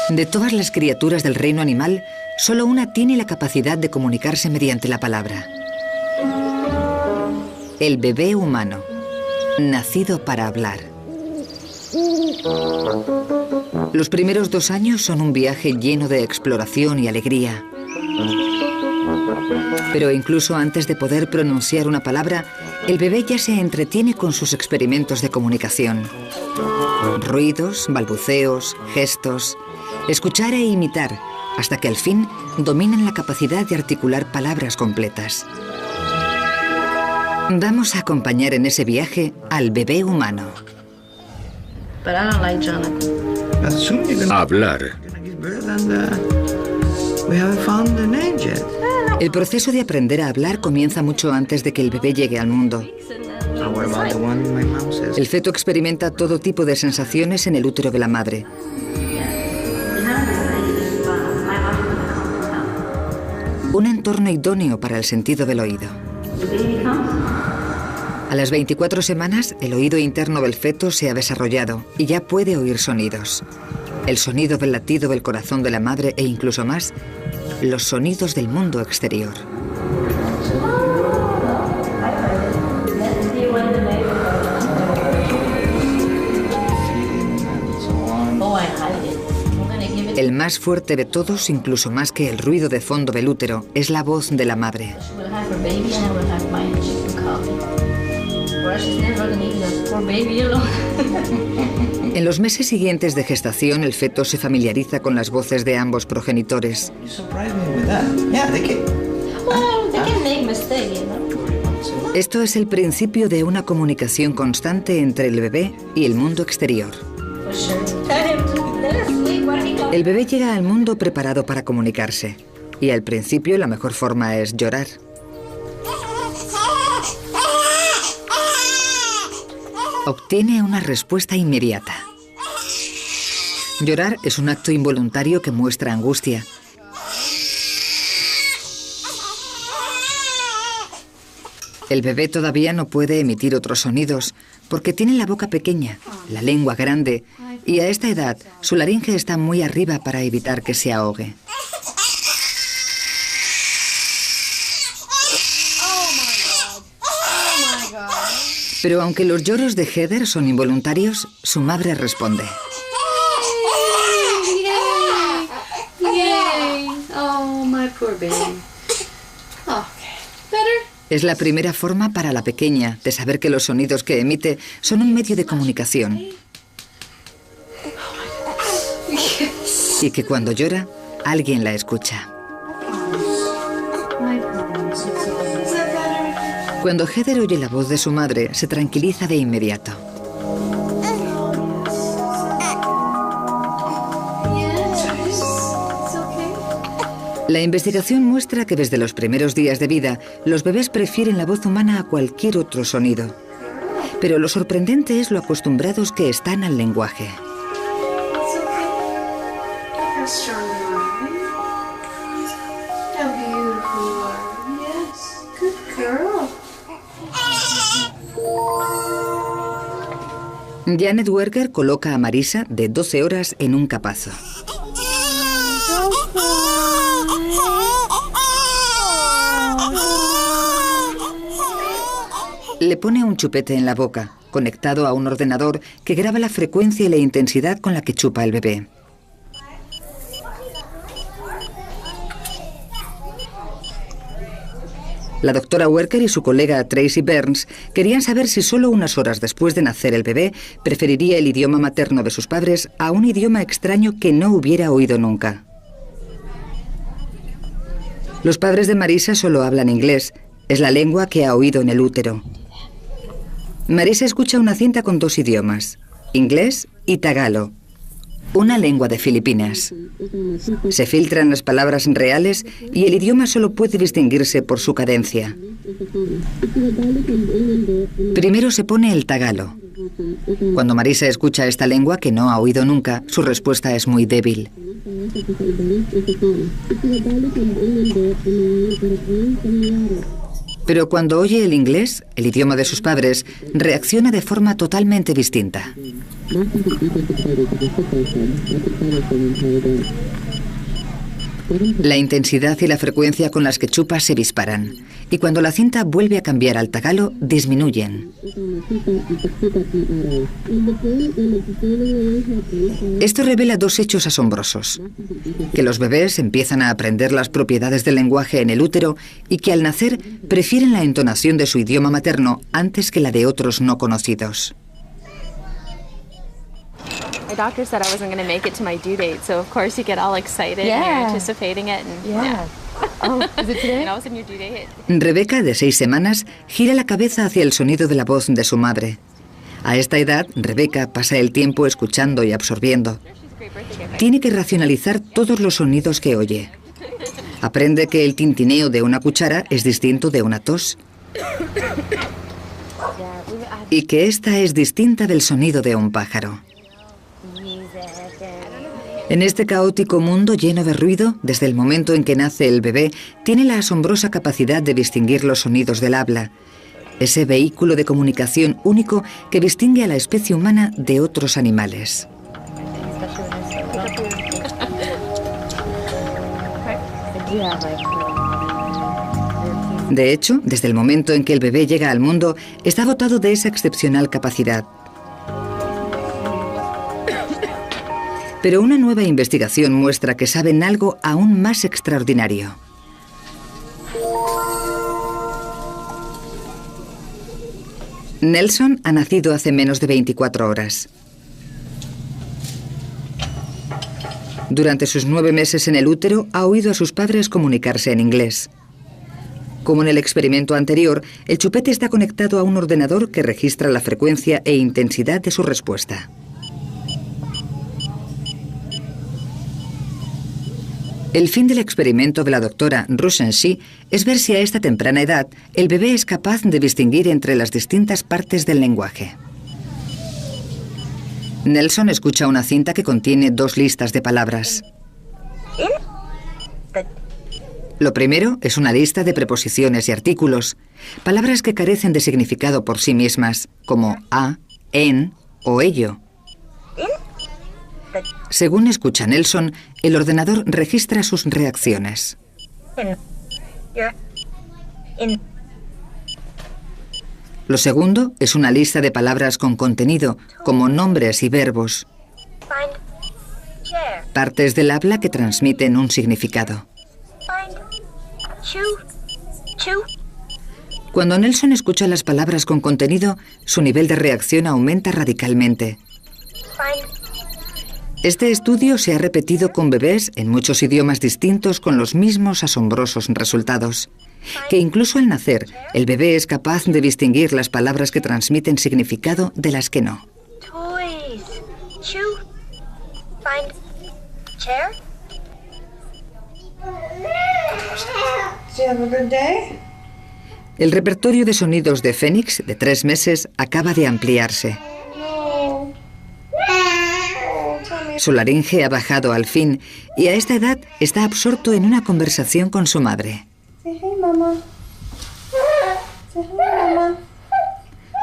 De todas las criaturas del reino animal, solo una tiene la capacidad de comunicarse mediante la palabra. El bebé humano, nacido para hablar. Los primeros 2 años son un viaje lleno de exploración y alegría. Pero incluso antes de poder pronunciar una palabra, el bebé ya se entretiene con sus experimentos de comunicación. Ruidos, balbuceos, gestos, escuchar e imitar, hasta que al fin dominan la capacidad de articular palabras completas. Vamos a acompañar en ese viaje al bebé humano. Hablar. El proceso de aprender a hablar comienza mucho antes de que el bebé llegue al mundo. El feto experimenta todo tipo de sensaciones en el útero de la madre. Un entorno idóneo para el sentido del oído. A las 24 semanas, el oído interno del feto se ha desarrollado y ya puede oír sonidos. El sonido del latido del corazón de la madre e incluso más, los sonidos del mundo exterior. El más fuerte de todos, incluso más que el ruido de fondo del útero, es la voz de la madre. En los meses siguientes de gestación, el feto se familiariza con las voces de ambos progenitores. Esto es el principio de una comunicación constante entre el bebé y el mundo exterior. El bebé llega al mundo preparado para comunicarse, y al principio la mejor forma es llorar. Obtiene una respuesta inmediata. Llorar es un acto involuntario que muestra angustia. El bebé todavía no puede emitir otros sonidos porque tiene la boca pequeña, la lengua grande, y a esta edad su laringe está muy arriba para evitar que se ahogue. Pero aunque los lloros de Heather son involuntarios, su madre responde. Es la primera forma para la pequeña de saber que los sonidos que emite son un medio de comunicación. Y que cuando llora, alguien la escucha. Cuando Heather oye la voz de su madre, se tranquiliza de inmediato. La investigación muestra que desde los primeros días de vida, los bebés prefieren la voz humana a cualquier otro sonido. Pero lo sorprendente es lo acostumbrados que están al lenguaje. Janet Werker coloca a Marisa, de 12 horas, en un capazo. Le pone un chupete en la boca, conectado a un ordenador que graba la frecuencia y la intensidad con la que chupa el bebé. La doctora Werker y su colega Tracy Burns querían saber si solo unas horas después de nacer el bebé preferiría el idioma materno de sus padres a un idioma extraño que no hubiera oído nunca. Los padres de Marisa solo hablan inglés, es la lengua que ha oído en el útero. Marisa escucha una cinta con 2 idiomas, inglés y tagalo, una lengua de Filipinas. Se filtran las palabras reales y el idioma solo puede distinguirse por su cadencia. Primero se pone el tagalo. Cuando Marisa escucha esta lengua que no ha oído nunca, su respuesta es muy débil. Pero cuando oye el inglés, el idioma de sus padres, reacciona de forma totalmente distinta. La intensidad y la frecuencia con las que chupa se disparan, y cuando la cinta vuelve a cambiar al tagalo, disminuyen. Esto revela dos hechos asombrosos: que los bebés empiezan a aprender las propiedades del lenguaje en el útero y que al nacer prefieren la entonación de su idioma materno antes que la de otros no conocidos. My doctor said I wasn't going to make it to my due date, so of course you get all excited and you're anticipating it. And, Oh, is it today? and all of a sudden your due date. Rebeca, de 6 semanas, gira la cabeza hacia el sonido de la voz de su madre. A esta edad, Rebeca pasa el tiempo escuchando y absorbiendo. Tiene que racionalizar todos los sonidos que oye. Aprende que el tintineo de una cuchara es distinto de una tos y que esta es distinta del sonido de un pájaro. En este caótico mundo lleno de ruido, desde el momento en que nace el bebé, tiene la asombrosa capacidad de distinguir los sonidos del habla, ese vehículo de comunicación único que distingue a la especie humana de otros animales. De hecho, desde el momento en que el bebé llega al mundo, está dotado de esa excepcional capacidad. Pero una nueva investigación muestra que saben algo aún más extraordinario. Nelson ha nacido hace menos de 24 horas. Durante sus 9 meses en el útero, ha oído a sus padres comunicarse en inglés. Como en el experimento anterior, el chupete está conectado a un ordenador que registra la frecuencia e intensidad de su respuesta. El fin del experimento de la doctora Rushenshi es ver si a esta temprana edad el bebé es capaz de distinguir entre las distintas partes del lenguaje. Nelson escucha una cinta que contiene 2 listas de palabras. Lo primero es una lista de preposiciones y artículos, palabras que carecen de significado por sí mismas, como a, en o ello. Según escucha Nelson, el ordenador registra sus reacciones. Lo segundo es una lista de palabras con contenido, como nombres y verbos. Partes del habla que transmiten un significado. Cuando Nelson escucha las palabras con contenido, su nivel de reacción aumenta radicalmente. Este estudio se ha repetido con bebés en muchos idiomas distintos con los mismos asombrosos resultados. Que incluso al nacer, el bebé es capaz de distinguir las palabras que transmiten significado de las que no. El repertorio de sonidos de Phoenix, de 3 meses, acaba de ampliarse. Su laringe ha bajado al fin y a esta edad está absorto en una conversación con su madre.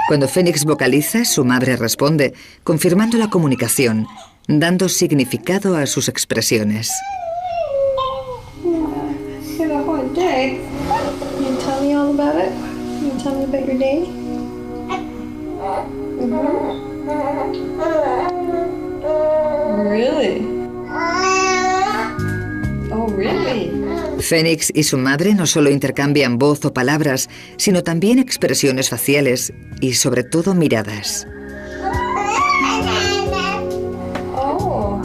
Cuando Phoenix vocaliza, su madre responde, confirmando la comunicación, dando significado a sus expresiones. Phoenix y su madre no solo intercambian voz o palabras, sino también expresiones faciales y sobre todo miradas.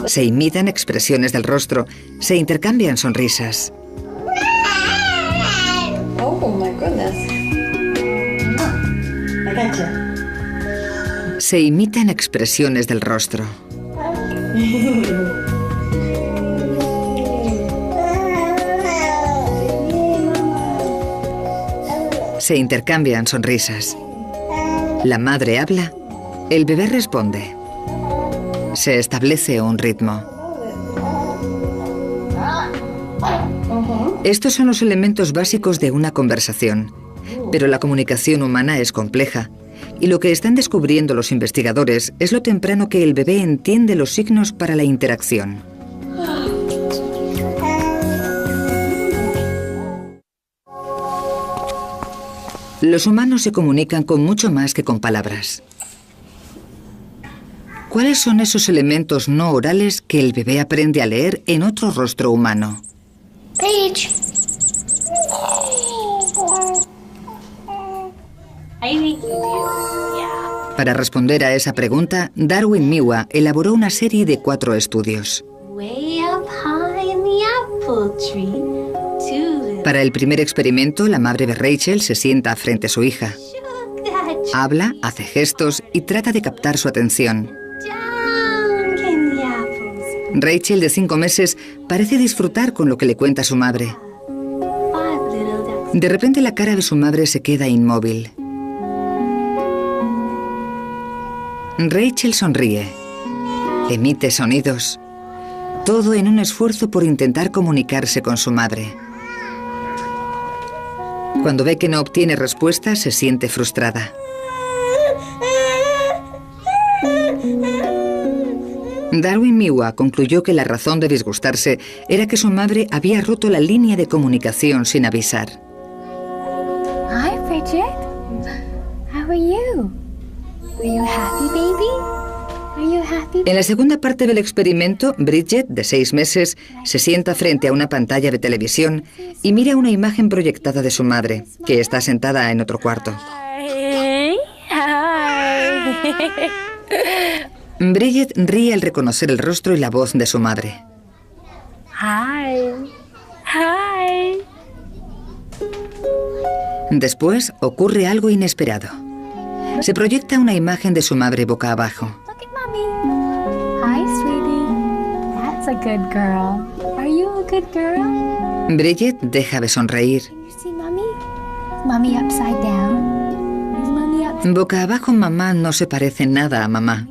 Se imitan expresiones del rostro, se intercambian sonrisas. Se imitan expresiones del rostro. Se intercambian sonrisas. La madre habla, el bebé responde. Se establece un ritmo. Estos son los elementos básicos de una conversación, pero la comunicación humana es compleja. Y lo que están descubriendo los investigadores es lo temprano que el bebé entiende los signos para la interacción. Los humanos se comunican con mucho más que con palabras. ¿Cuáles son esos elementos no orales que el bebé aprende a leer en otro rostro humano? Paige. Para responder a esa pregunta, Darwin Miwa elaboró una serie de 4 estudios. Para el primer experimento, la madre de Rachel se sienta frente a su hija. Habla, hace gestos y trata de captar su atención. Rachel, de 5 meses, parece disfrutar con lo que le cuenta su madre. De repente la cara de su madre se queda inmóvil. Rachel sonríe, emite sonidos, todo en un esfuerzo por intentar comunicarse con su madre. Cuando ve que no obtiene respuesta, se siente frustrada. Darwin Miwa concluyó que la razón de disgustarse era que su madre había roto la línea de comunicación sin avisar. Hi, Bridget. How are you? Are you happy, baby? Are you happy? En la segunda parte del experimento, Bridget, de 6 meses, se sienta frente a una pantalla de televisión y mira una imagen proyectada de su madre, que está sentada en otro cuarto. Hi. Hi. Bridget ríe al reconocer el rostro y la voz de su madre. Hi. Hi. Después ocurre algo inesperado. Se proyecta una imagen de su madre boca abajo. Look at mommy. Hi, sweetie. That's a good girl. Are you a good girl? Bridget deja de sonreír. You see mommy? Is mommy upside down? Is mommy upside Boca abajo, mamá no se parece nada a mamá.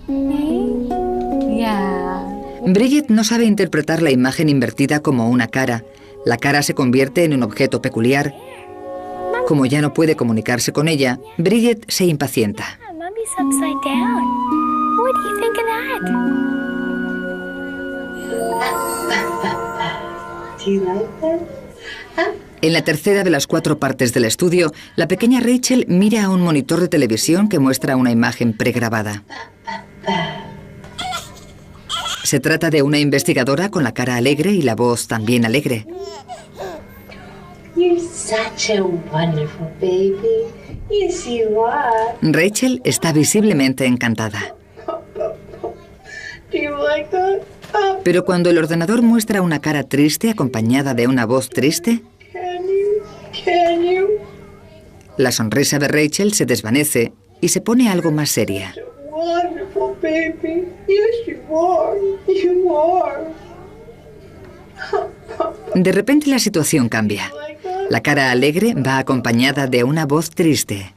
down? Yeah. Bridget no sabe interpretar la imagen invertida como una cara. La cara se convierte en un objeto peculiar. Como ya no puede comunicarse con ella, Bridget se impacienta. Mommy's upside down. What do you think of that? Do you like that? En la tercera de las 4 partes del estudio, la pequeña Rachel mira a un monitor de televisión que muestra una imagen pregrabada. Se trata de una investigadora con la cara alegre y la voz también alegre. You're such a wonderful baby. Yes, you are. Rachel está visiblemente encantada. Do you like that? Pero cuando el ordenador muestra una cara triste acompañada de una voz triste, Can you? la sonrisa de Rachel se desvanece y se pone algo más seria. Wonderful baby. Yes, you are. You are. De repente la situación cambia. La cara alegre va acompañada de una voz triste.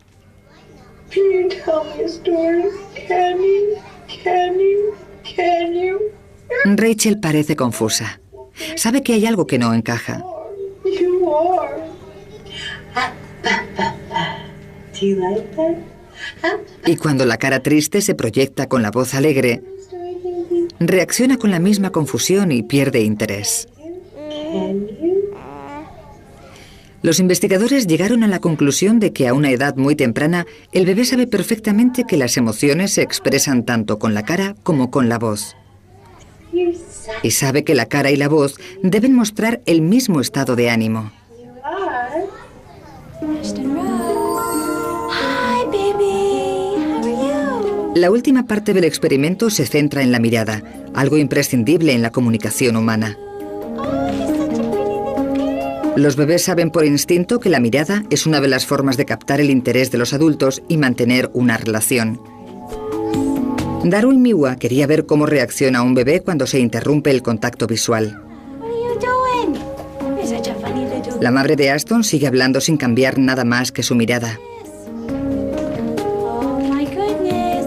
Can you tell me a story? Can you? Can you? Can you? Rachel parece confusa. Sabe que hay algo que no encaja. You are. Do you like that? Y cuando la cara triste se proyecta con la voz alegre, reacciona con la misma confusión y pierde interés. Can you? Los investigadores llegaron a la conclusión de que a una edad muy temprana, el bebé sabe perfectamente que las emociones se expresan tanto con la cara como con la voz. You're such Y sabe que la cara y la voz deben mostrar el mismo estado de ánimo. are. Hi, baby. How are you? La última parte del experimento se centra en la mirada, algo imprescindible en la comunicación humana. Los bebés saben por instinto que la mirada es una de las formas de captar el interés de los adultos y mantener una relación. Darwin Miwa quería ver cómo reacciona un bebé cuando se interrumpe el contacto visual. What are you doing? You're such a funny little. La madre de Aston sigue hablando sin cambiar nada más que su mirada. Oh my goodness.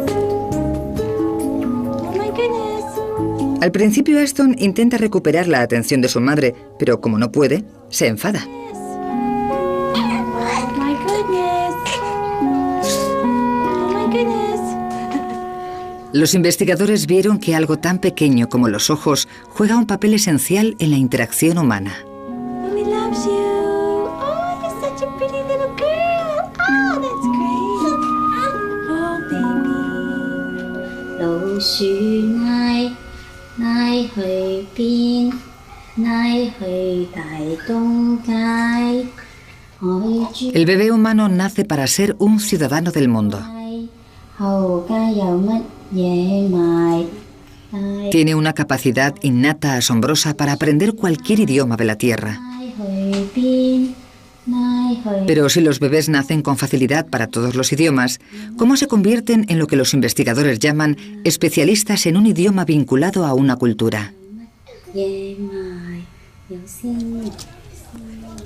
Oh my goodness. Al principio Aston intenta recuperar la atención de su madre, pero como no puede, se enfada. Oh my goodness. Los investigadores vieron que algo tan pequeño como los ojos juega un papel esencial en la interacción humana. Mommy loves you. Oh, you're such a pretty little girl. Oh, that's great. Oh, baby. 老鼠嗌嗌去邊？嗌去大東街。 El bebé humano nace para ser un ciudadano del mundo. Tiene una capacidad innata asombrosa para aprender cualquier idioma de la Tierra. Pero si los bebés nacen con facilidad para todos los idiomas, ¿cómo se convierten en lo que los investigadores llaman especialistas en un idioma vinculado a una cultura?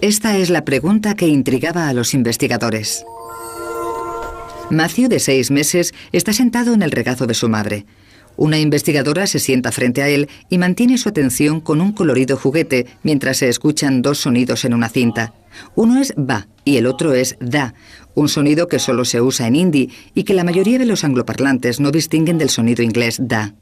Esta es la pregunta que intrigaba a los investigadores. Matthew, de 6 meses, está sentado en el regazo de su madre. Una investigadora se sienta frente a él y mantiene su atención con un colorido juguete mientras se escuchan 2 sonidos en una cinta. Uno es ba y el otro es da, un sonido que solo se usa en hindi y que la mayoría de los angloparlantes no distinguen del sonido inglés da.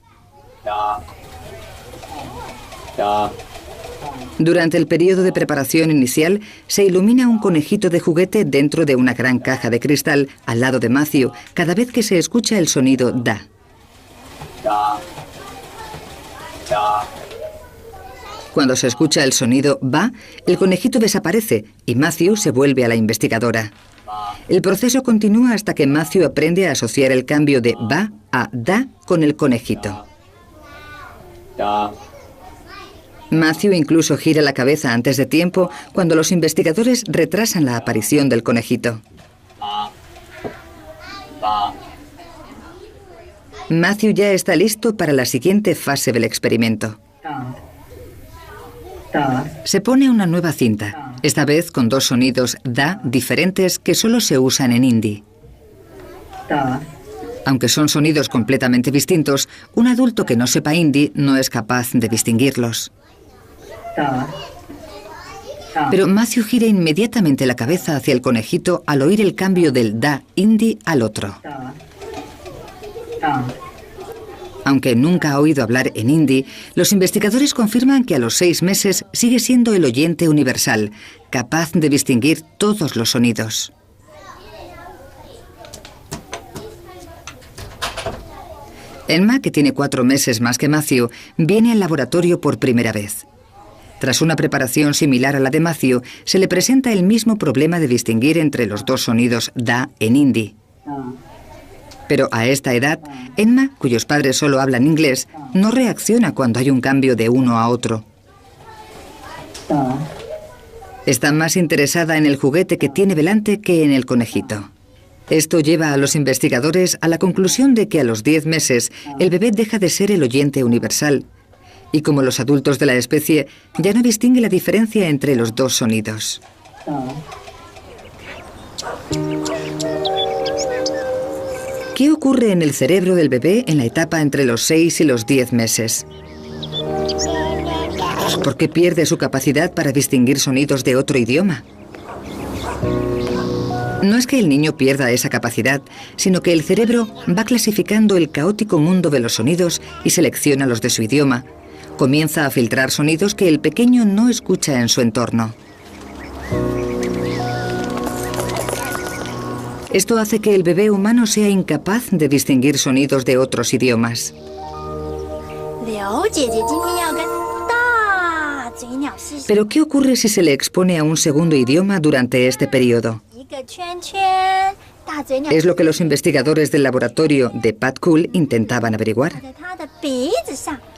Durante el periodo de preparación inicial, se ilumina un conejito de juguete dentro de una gran caja de cristal al lado de Matthew cada vez que se escucha el sonido da. Cuando se escucha el sonido ba, el conejito desaparece y Matthew se vuelve a la investigadora. El proceso continúa hasta que Matthew aprende a asociar el cambio de ba a da con el conejito. Matthew incluso gira la cabeza antes de tiempo cuando los investigadores retrasan la aparición del conejito. Matthew ya está listo para la siguiente fase del experimento. Se pone una nueva cinta, esta vez con 2 sonidos da diferentes que solo se usan en hindi. Aunque son sonidos completamente distintos, un adulto que no sepa hindi no es capaz de distinguirlos. Pero Matthew gira inmediatamente la cabeza hacia el conejito al oír el cambio del da hindi al otro. Aunque nunca ha oído hablar en hindi, los investigadores confirman que a los 6 meses sigue siendo el oyente universal, capaz de distinguir todos los sonidos. Emma, que tiene 4 meses más que Matthew, viene al laboratorio por primera vez. Tras una preparación similar a la de Matthew, se le presenta el mismo problema de distinguir entre los 2 sonidos da en hindi. Pero a esta edad, Emma, cuyos padres solo hablan inglés, no reacciona cuando hay un cambio de uno a otro. Está más interesada en el juguete que tiene delante que en el conejito. Esto lleva a los investigadores a la conclusión de que a los 10 meses el bebé deja de ser el oyente universal y, como los adultos de la especie, ya no distingue la diferencia entre los 2 sonidos. ¿Qué ocurre en el cerebro del bebé en la etapa entre los 6 y los 10 meses? ¿Por qué pierde su capacidad para distinguir sonidos de otro idioma? No es que el niño pierda esa capacidad, sino que el cerebro va clasificando el caótico mundo de los sonidos y selecciona los de su idioma. Comienza a filtrar sonidos que el pequeño no escucha en su entorno. Esto hace que el bebé humano sea incapaz de distinguir sonidos de otros idiomas. Pero ¿qué ocurre si se le expone a un segundo idioma durante este periodo? Es lo que los investigadores del laboratorio de Pat Cool intentaban averiguar.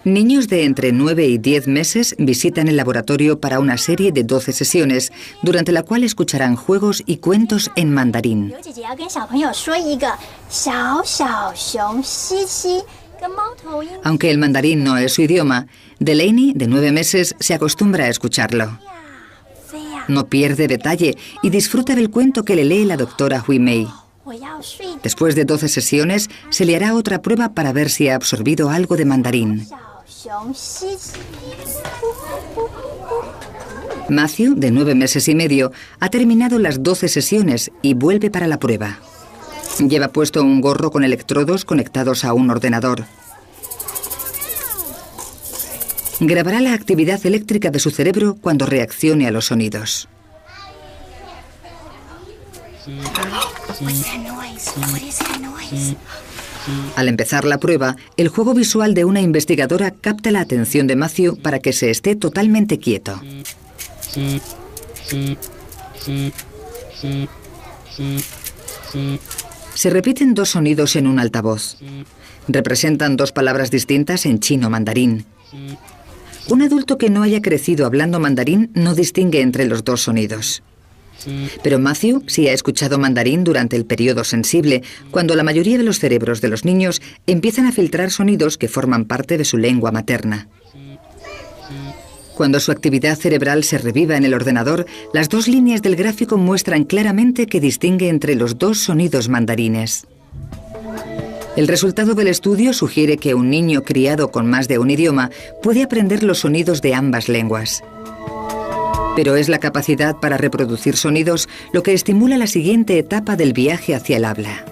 Niños de entre 9 y 10 meses visitan el laboratorio para una serie de 12 sesiones, durante la cual escucharán juegos y cuentos en mandarín. Aunque el mandarín no es su idioma, Delaney, de 9 meses, se acostumbra a escucharlo. No pierde detalle y disfruta del cuento que le lee la doctora Hui Mei. Después de 12 sesiones, se le hará otra prueba para ver si ha absorbido algo de mandarín. Matthew, de 9 meses y medio, ha terminado las 12 sesiones y vuelve para la prueba. Lleva puesto un gorro con electrodos conectados a un ordenador. Grabará la actividad eléctrica de su cerebro cuando reaccione a los sonidos. Al empezar la prueba, el juego visual de una investigadora capta la atención de Matthew para que se esté totalmente quieto. Se repiten dos sonidos en un altavoz. Representan dos palabras distintas en chino mandarín. Un adulto que no haya crecido hablando mandarín no distingue entre los dos sonidos. Pero Matthew sí ha escuchado mandarín durante el periodo sensible, cuando la mayoría de los cerebros de los niños empiezan a filtrar sonidos que forman parte de su lengua materna. Cuando su actividad cerebral se reviva en el ordenador, las dos líneas del gráfico muestran claramente que distingue entre los dos sonidos mandarines. El resultado del estudio sugiere que un niño criado con más de un idioma puede aprender los sonidos de ambas lenguas. Pero es la capacidad para reproducir sonidos lo que estimula la siguiente etapa del viaje hacia el habla.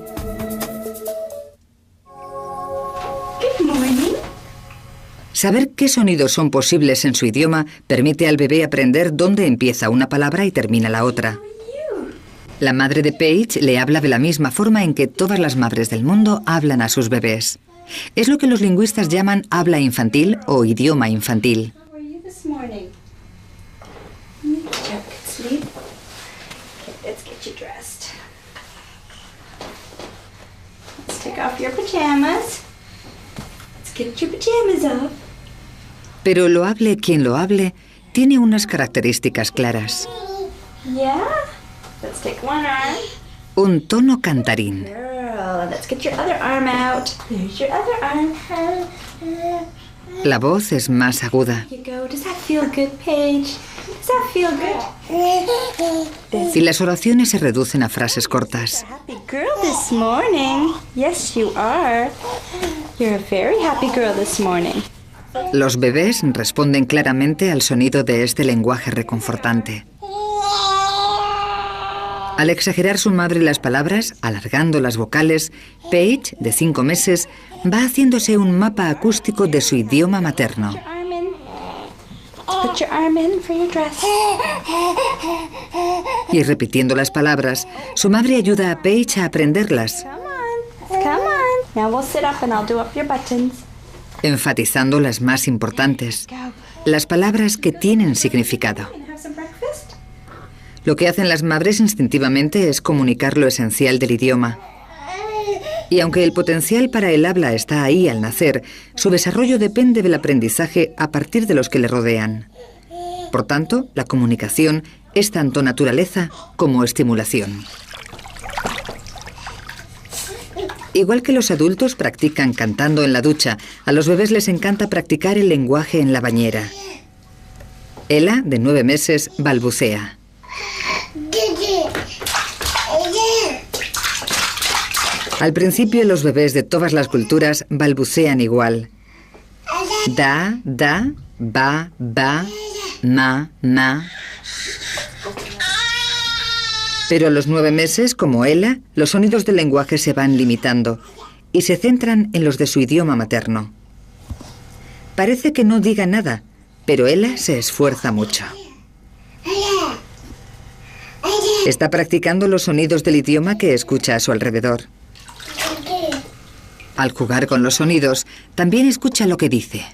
Saber qué sonidos son posibles en su idioma permite al bebé aprender dónde empieza una palabra y termina la otra. La madre de Paige le habla de la misma forma en que todas las madres del mundo hablan a sus bebés. Es lo que los lingüistas llaman habla infantil o idioma infantil. Pero lo hable quien lo hable, tiene unas características claras. Un tono cantarín. La voz es más aguda. Y las oraciones se reducen a frases cortas. Los bebés responden claramente al sonido de este lenguaje reconfortante. Al exagerar su madre las palabras, alargando las vocales, Paige, de 5 meses, va haciéndose un mapa acústico de su idioma materno. Y repitiendo las palabras, su madre ayuda a Paige a aprenderlas, enfatizando las más importantes, las palabras que tienen significado. Lo que hacen las madres instintivamente es comunicar lo esencial del idioma. Y aunque el potencial para el habla está ahí al nacer, su desarrollo depende del aprendizaje a partir de los que le rodean. Por tanto, la comunicación es tanto naturaleza como estimulación. Igual que los adultos practican cantando en la ducha, a los bebés les encanta practicar el lenguaje en la bañera. Ella, de 9 meses, balbucea. Al principio, los bebés de todas las culturas balbucean igual. Da, da, ba, ba, ma, ma. Pero a los 9 meses, como ella, los sonidos del lenguaje se van limitando y se centran en los de su idioma materno. Parece que no diga nada, pero ella se esfuerza mucho. Está practicando los sonidos del idioma que escucha a su alrededor. Al jugar con los sonidos, también escucha lo que dice.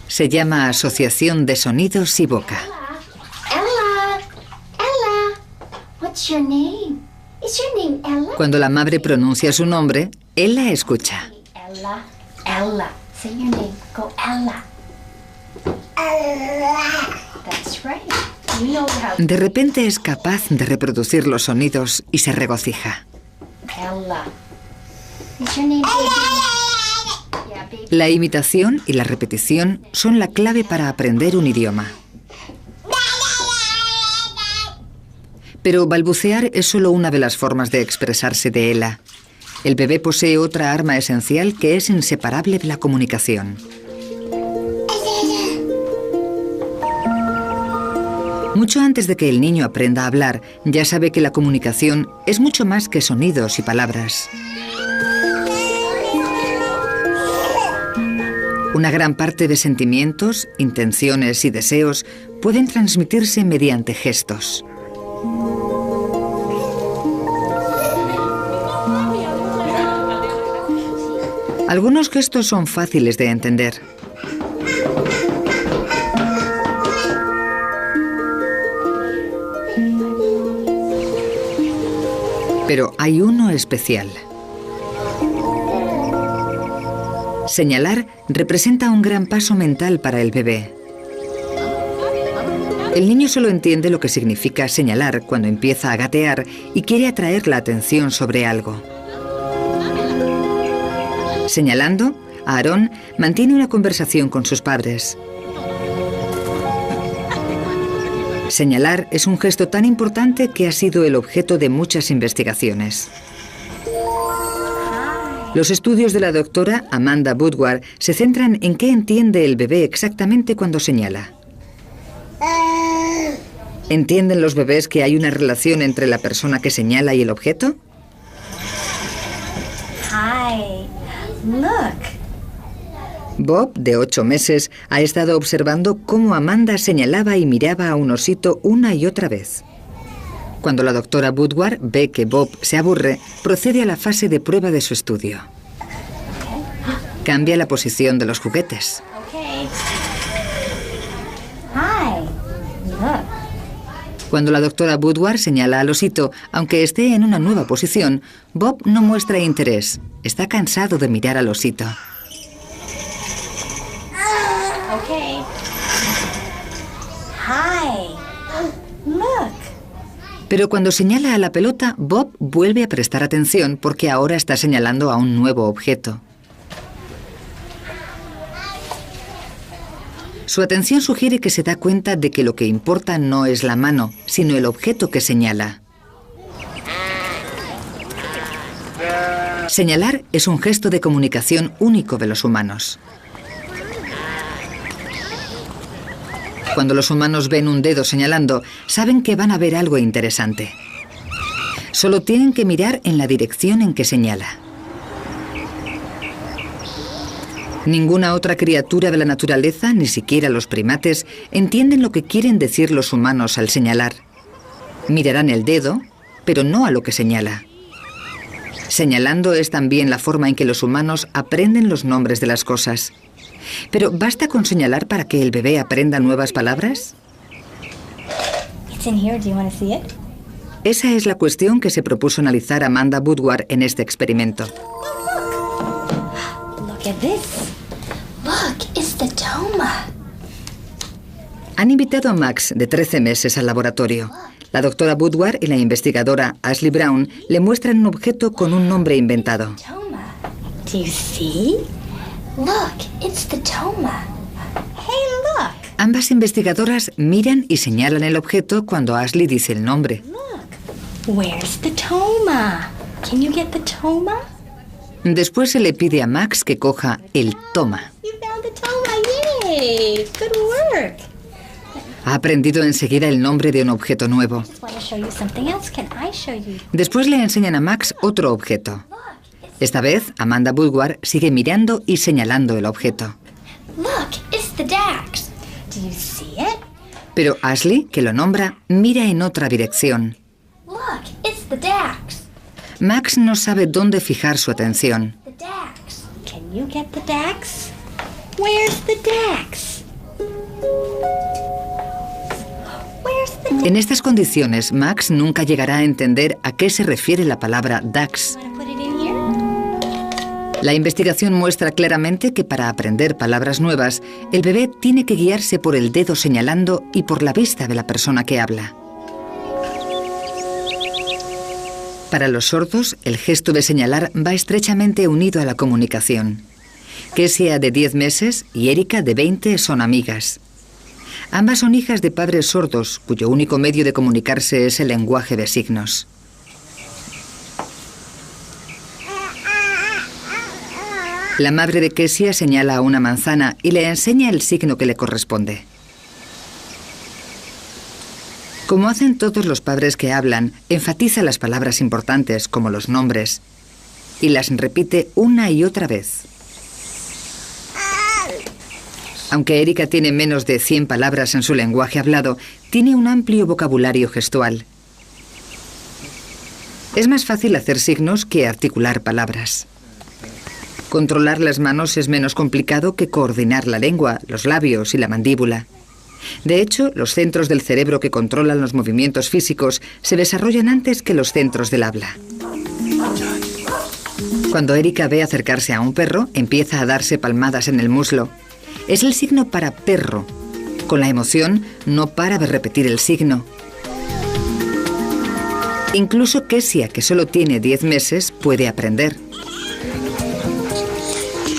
Se llama asociación de sonidos y boca. Cuando la madre pronuncia su nombre, Ella escucha. Ella, Ella. Say your name. Go Ella. That's right. You know how. De repente es capaz de reproducir los sonidos y se regocija. Ella. Is your name baby? Yeah, baby. La imitación y la repetición son la clave para aprender un idioma. Pero balbucear es solo una de las formas de expresarse de Ella. El bebé posee otra arma esencial que es inseparable de la comunicación. Mucho antes de que el niño aprenda a hablar, ya sabe que la comunicación es mucho más que sonidos y palabras. Una gran parte de sentimientos, intenciones y deseos pueden transmitirse mediante gestos. Algunos gestos son fáciles de entender. Pero hay uno especial. Señalar representa un gran paso mental para el bebé. El niño solo entiende lo que significa señalar cuando empieza a gatear y quiere atraer la atención sobre algo. Señalando, Aarón mantiene una conversación con sus padres. Señalar es un gesto tan importante que ha sido el objeto de muchas investigaciones. Los estudios de la doctora Amanda Woodward se centran en qué entiende el bebé exactamente cuando señala. ¿Entienden los bebés que hay una relación entre la persona que señala y el objeto? Hi, look. Bob, de 8 meses, ha estado observando cómo Amanda señalaba y miraba a un osito una y otra vez. Cuando la doctora Woodward ve que Bob se aburre, procede a la fase de prueba de su estudio. Cambia la posición de los juguetes. Okay. Hi, look. Cuando la doctora Woodward señala al osito, aunque esté en una nueva posición, Bob no muestra interés. Está cansado de mirar al osito. Okay. Hi, look. Pero cuando señala a la pelota, Bob vuelve a prestar atención porque ahora está señalando a un nuevo objeto. Su atención sugiere que se da cuenta de que lo que importa no es la mano, sino el objeto que señala. Señalar es un gesto de comunicación único de los humanos. Cuando los humanos ven un dedo señalando, saben que van a ver algo interesante. Solo tienen que mirar en la dirección en que señala. Ninguna otra criatura de la naturaleza, ni siquiera los primates, entienden lo que quieren decir los humanos al señalar. Mirarán el dedo, pero no a lo que señala. Señalando es también la forma en que los humanos aprenden los nombres de las cosas. Pero ¿basta con señalar para que el bebé aprenda nuevas palabras? It's in here. Do you want to see it? Esa es la cuestión que se propuso analizar Amanda Woodward en este experimento. Look at this. Look, it's the toma. Han invitado a Max, de 13 meses, al laboratorio. La doctora Woodward y la investigadora Ashley Brown le muestran un objeto con un nombre inventado. Toma. Do you see? Look, it's the toma. Hey, look. Ambas investigadoras miran y señalan el objeto cuando Ashley dice el nombre. Look. Where's the toma? Can you get the toma? Después se le pide a Max que coja el toma. You found the toma. Yay. Good work. Ha aprendido enseguida el nombre de un objeto nuevo. Just want to show you something else. Can I show you? Después le enseñan a Max otro objeto. Esta vez, Amanda Woodward sigue mirando y señalando el objeto. Look, it's the Dax. Do you see it? Pero Ashley, que lo nombra, mira en otra dirección. Look, it's the Dax. Max no sabe dónde fijar su atención. The Dax. Can you get the Dax? Where's the Dax? Where's the En estas condiciones, Max nunca llegará a entender a qué se refiere la palabra Dax. Want to put it in here? La investigación muestra claramente que para aprender palabras nuevas, el bebé tiene que guiarse por el dedo señalando y por la vista de la persona que habla. Para los sordos, el gesto de señalar va estrechamente unido a la comunicación. Kessia, de 10 meses, y Erika, de 20, son amigas. Ambas son hijas de padres sordos, cuyo único medio de comunicarse es el lenguaje de signos. La madre de Kessia señala a una manzana y le enseña el signo que le corresponde. Como hacen todos los padres que hablan, enfatiza las palabras importantes, como los nombres, y las repite una y otra vez. Aunque Erika tiene menos de 100 palabras en su lenguaje hablado, tiene un amplio vocabulario gestual. Es más fácil hacer signos que articular palabras. Controlar las manos es menos complicado que coordinar la lengua, los labios y la mandíbula. De hecho, los centros del cerebro que controlan los movimientos físicos se desarrollan antes que los centros del habla. Cuando Erika ve acercarse a un perro, empieza a darse palmadas en el muslo. Es el signo para perro. Con la emoción, no para de repetir el signo. Incluso Kesia, que solo tiene 10 meses, puede aprender.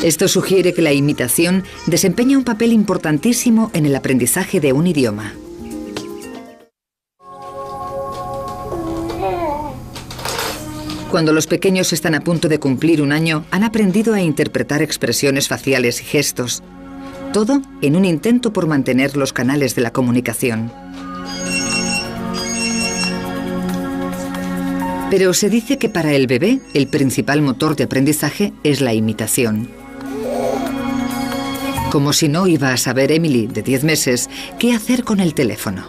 Esto sugiere que la imitación desempeña un papel importantísimo en el aprendizaje de un idioma. Cuando los pequeños están a punto de cumplir un año, han aprendido a interpretar expresiones faciales y gestos. Todo en un intento por mantener los canales de la comunicación. Pero se dice que para el bebé, el principal motor de aprendizaje es la imitación. Como si no iba a saber Emily, de 10 meses, qué hacer con el teléfono.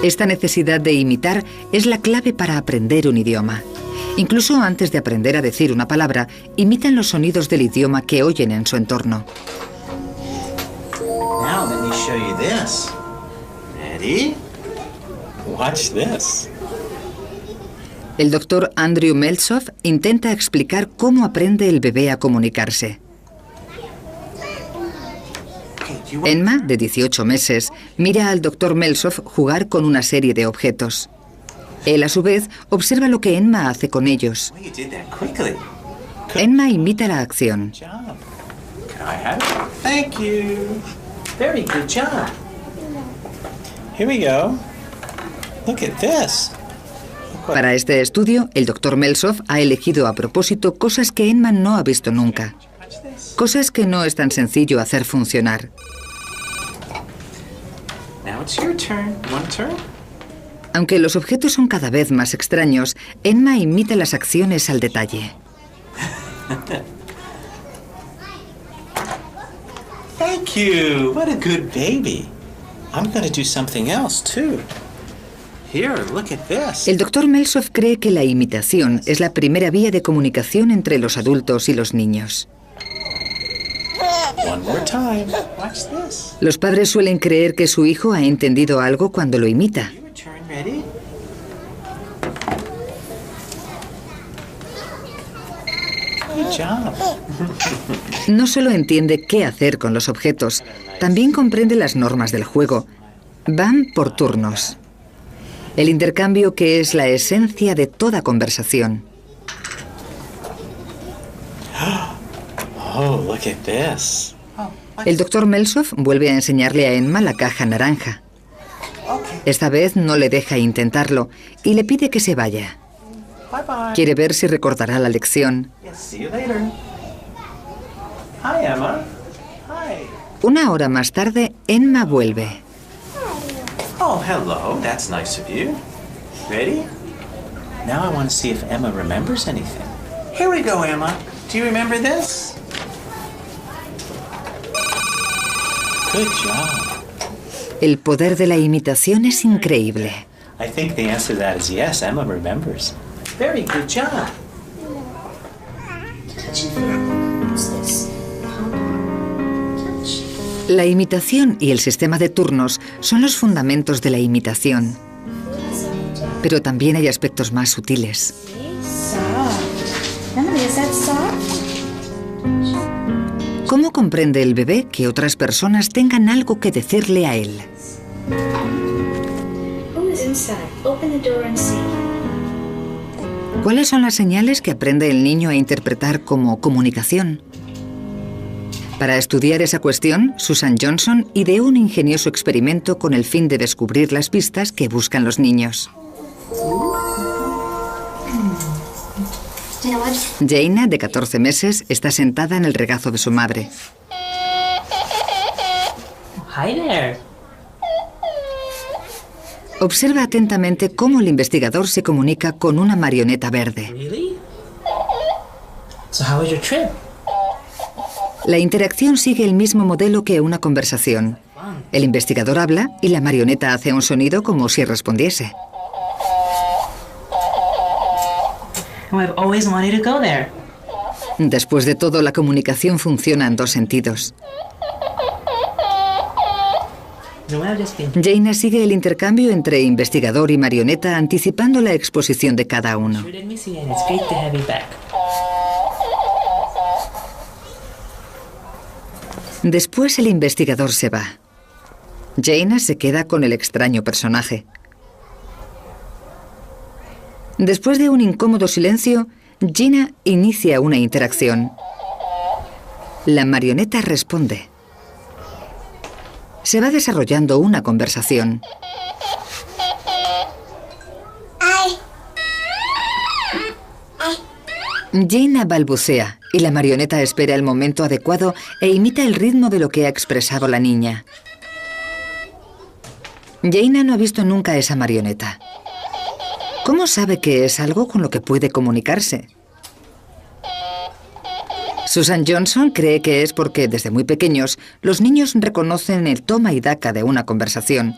Esta necesidad de imitar es la clave para aprender un idioma. Incluso antes de aprender a decir una palabra, imitan los sonidos del idioma que oyen en su entorno. Now let me show you this. Ready? Watch this. El doctor Andrew Meltzoff intenta explicar cómo aprende el bebé a comunicarse. Emma, de 18 meses, mira al doctor Meltzoff jugar con una serie de objetos. Él, a su vez, observa lo que Emma hace con ellos. Emma imita la acción. Thank you. Very good job. Here we go. Look at this. Para este estudio, el doctor Meltzoff ha elegido a propósito cosas que Emma no ha visto nunca. Cosas que no es tan sencillo hacer funcionar. Now it's your turn. One turn. Aunque los objetos son cada vez más extraños, Emma imita las acciones al detalle. Thank you. What a good baby. I'm going to do something else too. Here, look at this. El doctor Meltzoff cree que la imitación es la primera vía de comunicación entre los adultos y los niños. One more time. Watch this. Los padres suelen creer que su hijo ha entendido algo cuando lo imita. Your turn. Ready? Good job. No solo entiende qué hacer con los objetos, también comprende las normas del juego. Van por turnos. El intercambio que es la esencia de toda conversación. Oh, look at this. El doctor Meltzoff vuelve a enseñarle a Emma la caja naranja. Esta vez no le deja intentarlo y le pide que se vaya. Bye bye. Quiere ver si recordará la lección. Yes, see you later. Hi, Emma. Hi. Una hora más tarde, Emma vuelve. Oh, hello. That's nice of you. Ready? Now I want to see if Emma remembers anything. Here we go, Emma. Do you remember this? Good job. El poder de la imitación es increíble. I think the answer to that is yes, Emma remembers. Very good job. La imitación y el sistema de turnos son los fundamentos de la imitación. Pero también hay aspectos más sutiles. ¿Cómo comprende el bebé que otras personas tengan algo que decirle a él? ¿Cuáles son las señales que aprende el niño a interpretar como comunicación? Para estudiar esa cuestión, Susan Johnson ideó un ingenioso experimento con el fin de descubrir las pistas que buscan los niños. Jaina, de 14 meses, está sentada en el regazo de su madre. Hi there. Observa atentamente cómo el investigador se comunica con una marioneta verde. Really? So how was your trip? La interacción sigue el mismo modelo que una conversación. El investigador habla y la marioneta hace un sonido como si respondiese. Oh, I've always wanted to go there. Después de todo, la comunicación funciona en dos sentidos. You know what I've just been Jaina sigue el intercambio entre investigador y marioneta, anticipando la exposición de cada uno. sure did miss you, and it's great to have you back. Después el investigador se va. Jaina se queda con el extraño personaje. Después de un incómodo silencio, Gina inicia una interacción. La marioneta responde. Se va desarrollando una conversación. Gina balbucea y la marioneta espera el momento adecuado e imita el ritmo de lo que ha expresado la niña. Jaina no ha visto nunca esa marioneta. ¿Cómo sabe que es algo con lo que puede comunicarse? Susan Johnson cree que es porque desde muy pequeños los niños reconocen el toma y daca de una conversación,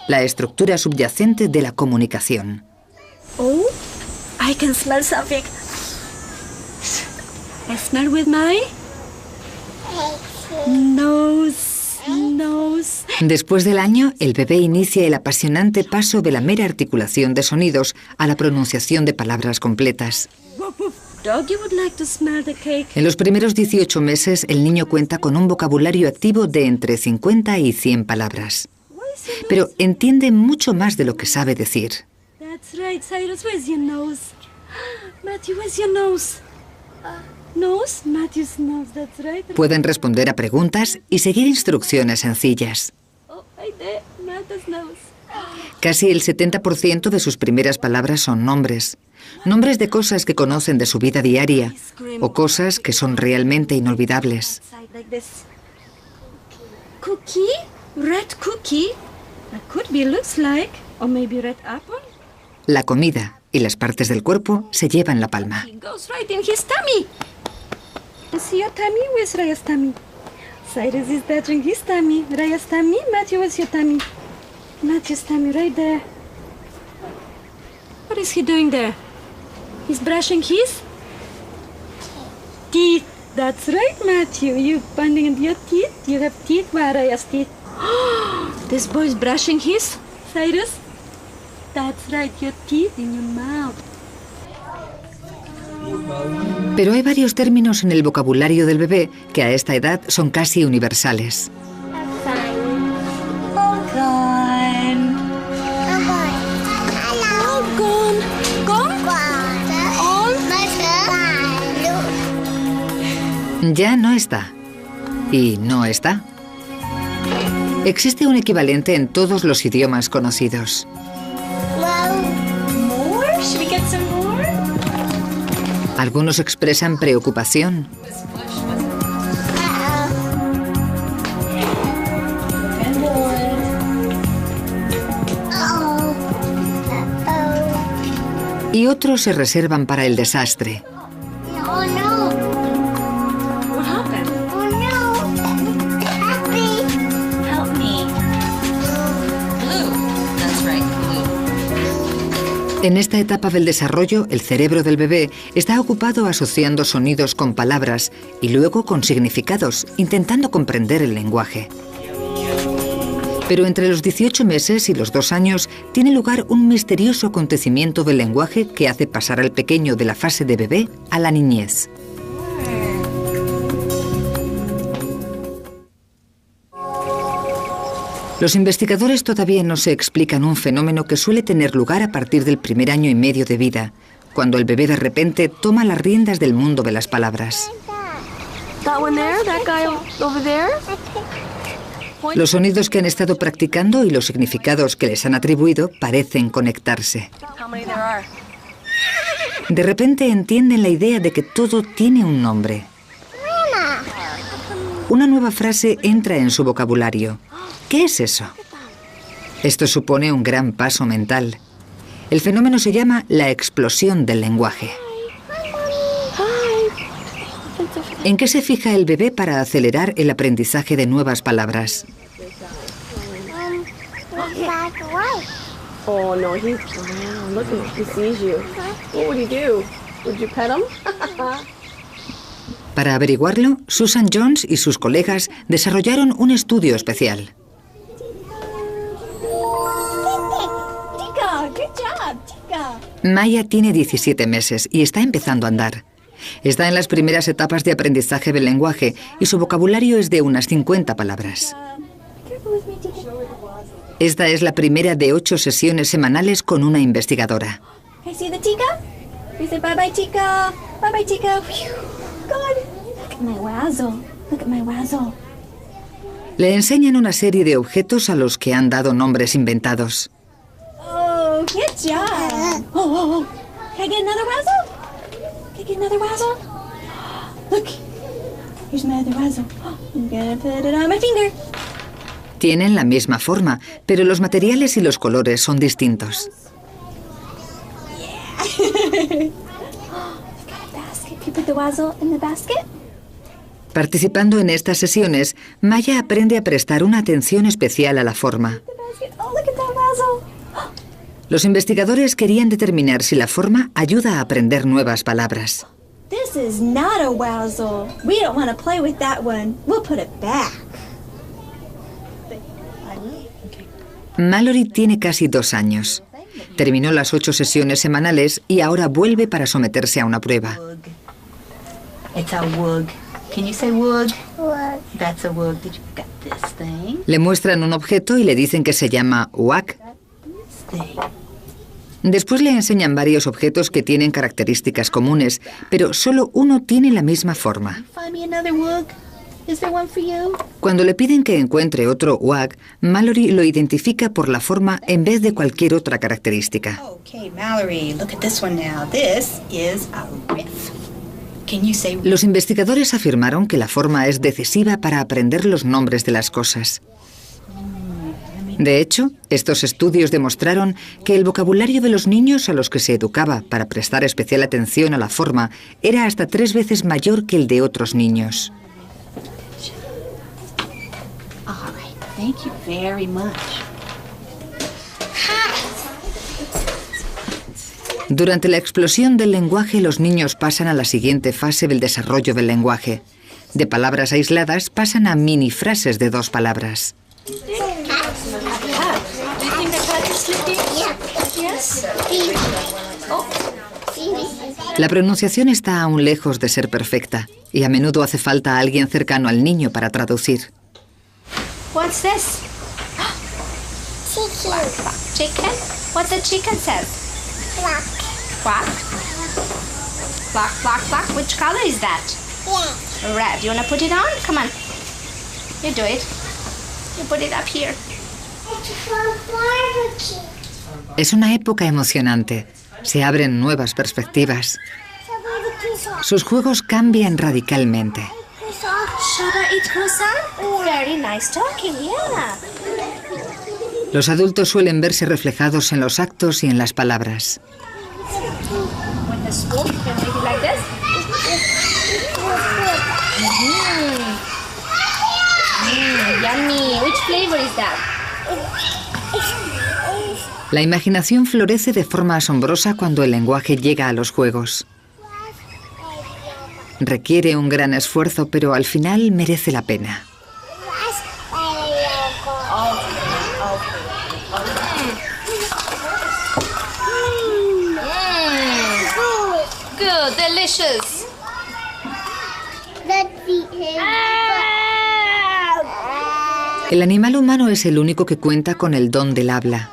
la estructura subyacente de la comunicación. Oh, I can smell something. I smell with my nose. Después del año, el bebé inicia el apasionante paso de la mera articulación de sonidos a la pronunciación de palabras completas. Doggy would like to smell the cake. En los primeros 18 meses, el niño cuenta con un vocabulario activo de entre 50 y 100 palabras. Pero entiende mucho más de lo que sabe decir. That's right, Cyrus. Where's your nose? Matthew, where's your nose? Nose? Matthew's nose, that's right. Pueden responder a preguntas y seguir instrucciones sencillas. Oh, right there, Matthew's nose. Casi el 70% de sus primeras palabras son nombres. Nombres de cosas que conocen de su vida diaria o cosas que son realmente inolvidables. Like this. Cookie? Red cookie? That could be, looks like. Or maybe red apple? La comida y las partes del cuerpo se llevan la palma. It goes right in his tummy. You see your tummy? Where's Raya's tummy? Cyrus is touching his tummy. Raya's tummy. Matthew, where's your tummy? Matthew's tummy right there. What is he doing there? He's brushing his teeth. That's right, Matthew. You pointing at your teeth. You have teeth. Where are Raya's teeth? This boy's brushing his. Cyrus? That's right, your teeth in your mouth. Pero hay varios términos en el vocabulario del bebé que a esta edad son casi universales. Ya no está. Y no está. Existe un equivalente en todos los idiomas conocidos. Algunos expresan preocupación. Y otros se reservan para el desastre. En esta etapa del desarrollo, el cerebro del bebé está ocupado asociando sonidos con palabras y luego con significados, intentando comprender el lenguaje. Pero entre los 18 meses y los 2 años tiene lugar un misterioso acontecimiento del lenguaje que hace pasar al pequeño de la fase de bebé a la niñez. Los investigadores todavía no se explican un fenómeno que suele tener lugar a partir del primer año y medio de vida, cuando el bebé de repente toma las riendas del mundo de las palabras. Los sonidos que han estado practicando y los significados que les han atribuido parecen conectarse. De repente entienden la idea de que todo tiene un nombre. Una nueva frase entra en su vocabulario. ¿Qué es eso? Esto supone un gran paso mental. El fenómeno se llama la explosión del lenguaje. ¿En qué se fija el bebé para acelerar el aprendizaje de nuevas palabras? Oh no, he's brown. Look, he sees you. What would he do? Would you pet him? Para averiguarlo, Susan Jones y sus colegas desarrollaron un estudio especial. Maya tiene 17 meses y está empezando a andar. Está en las primeras etapas de aprendizaje del lenguaje y su vocabulario es de unas 50 palabras. Esta es la primera de 8 sesiones semanales con una investigadora. Le enseñan una serie de objetos a los que han dado nombres inventados. Oh, good job. Oh. Can I get another razzle? Can I get another razzle? Look, here's my other razzle. I'm gonna put it on my finger. Tienen la misma forma, pero los materiales y los colores son distintos. Participando en estas sesiones, Maya aprende a prestar una atención especial a la forma. Los investigadores querían determinar si la forma ayuda a aprender nuevas palabras. This is not a wazzle. We don't want to play with that one. We'll put it back. Mallory tiene casi 2 años. Terminó las 8 sesiones semanales y ahora vuelve para someterse a una prueba. It's a wug. Can you say wug? Wug. That's a wug. Did you get this thing? Le muestran un objeto y le dicen que se llama wag. Después le enseñan varios objetos que tienen características comunes, pero solo uno tiene la misma forma. Find me another wug. Is there one for you? Cuando le piden que encuentre otro wag, Mallory lo identifica por la forma en vez de cualquier otra característica. Okay, Mallory, look at this one now. This is a riff. Can you say... Los investigadores afirmaron que la forma es decisiva para aprender los nombres de las cosas. De hecho, estos estudios demostraron que el vocabulario de los niños a los que se educaba para prestar especial atención a la forma era hasta 3 veces mayor que el de otros niños. All right, thank you very much. Durante la explosión del lenguaje, los niños pasan a la siguiente fase del desarrollo del lenguaje. De palabras aisladas pasan a mini frases de 2 palabras. La pronunciación está aún lejos de ser perfecta y a menudo hace falta alguien cercano al niño para traducir. What's this? Chicken? What the chicken says? Black. Quack. Black, black, black. Which color is that? Yeah. Red. You wanna put it on? Come on. You do it. You put it up here. It's for barbecue. Es una época emocionante. Se abren nuevas perspectivas. Sus juegos cambian radicalmente. Should I eat croissant? Very nice talking, yeah. Los adultos suelen verse reflejados en los actos y en las palabras. With the spoon, you can make it like this. Yummy. Which flavor is that? La imaginación florece de forma asombrosa cuando el lenguaje llega a los juegos. Requiere un gran esfuerzo, pero al final merece la pena. Good, delicious. El animal humano es el único que cuenta con el don del habla.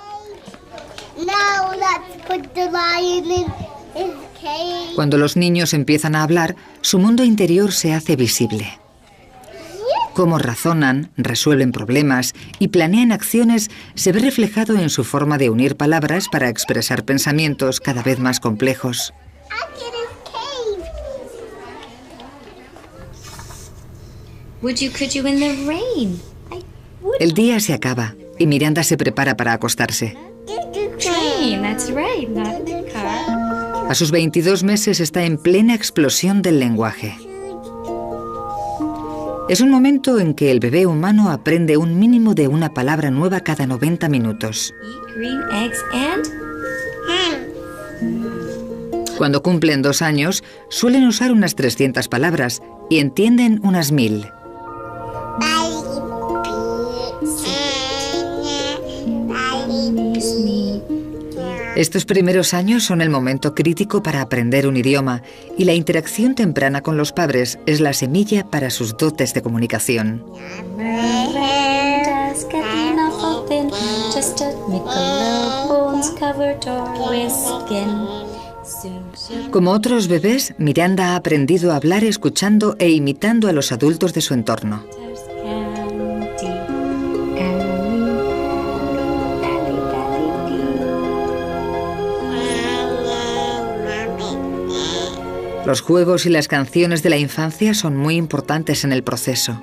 Cuando los niños empiezan a hablar, su mundo interior se hace visible. Cómo razonan, resuelven problemas y planean acciones se ve reflejado en su forma de unir palabras para expresar pensamientos cada vez más complejos. Could you in the rain? El día se acaba y Miranda se prepara para acostarse. Train, that's right, not car. A sus 22 meses está en plena explosión del lenguaje. Es un momento en que el bebé humano aprende un mínimo de una palabra nueva cada 90 minutos. Eat green eggs and Cuando cumplen 2 años, suelen usar unas 300 palabras y entienden unas 1000. Estos primeros años son el momento crítico para aprender un idioma y la interacción temprana con los padres es la semilla para sus dotes de comunicación. Como otros bebés, Miranda ha aprendido a hablar escuchando e imitando a los adultos de su entorno. Los juegos y las canciones de la infancia son muy importantes en el proceso.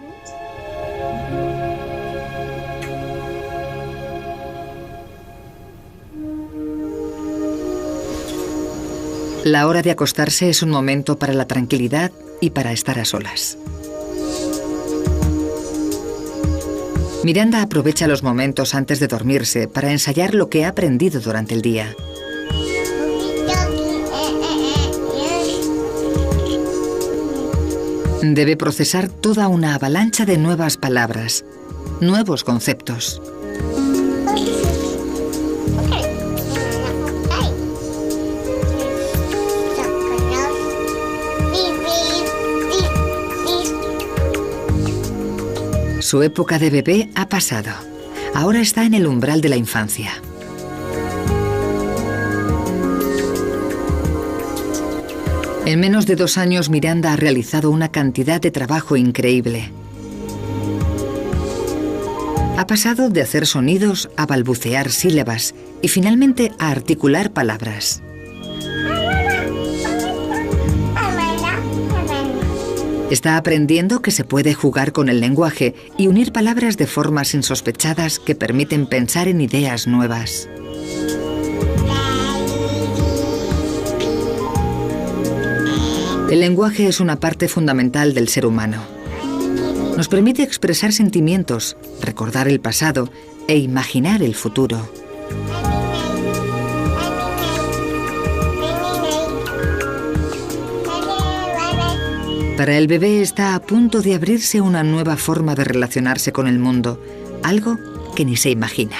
La hora de acostarse es un momento para la tranquilidad y para estar a solas. Miranda aprovecha los momentos antes de dormirse para ensayar lo que ha aprendido durante el día. Debe procesar toda una avalancha de nuevas palabras, nuevos conceptos. Su época de bebé ha pasado. Ahora está en el umbral de la infancia. En menos de 2 años, Miranda ha realizado una cantidad de trabajo increíble. Ha pasado de hacer sonidos a balbucear sílabas y finalmente a articular palabras. Está aprendiendo que se puede jugar con el lenguaje y unir palabras de formas insospechadas que permiten pensar en ideas nuevas. El lenguaje es una parte fundamental del ser humano. Nos permite expresar sentimientos, recordar el pasado e imaginar el futuro. Para el bebé está a punto de abrirse una nueva forma de relacionarse con el mundo, algo que ni se imagina.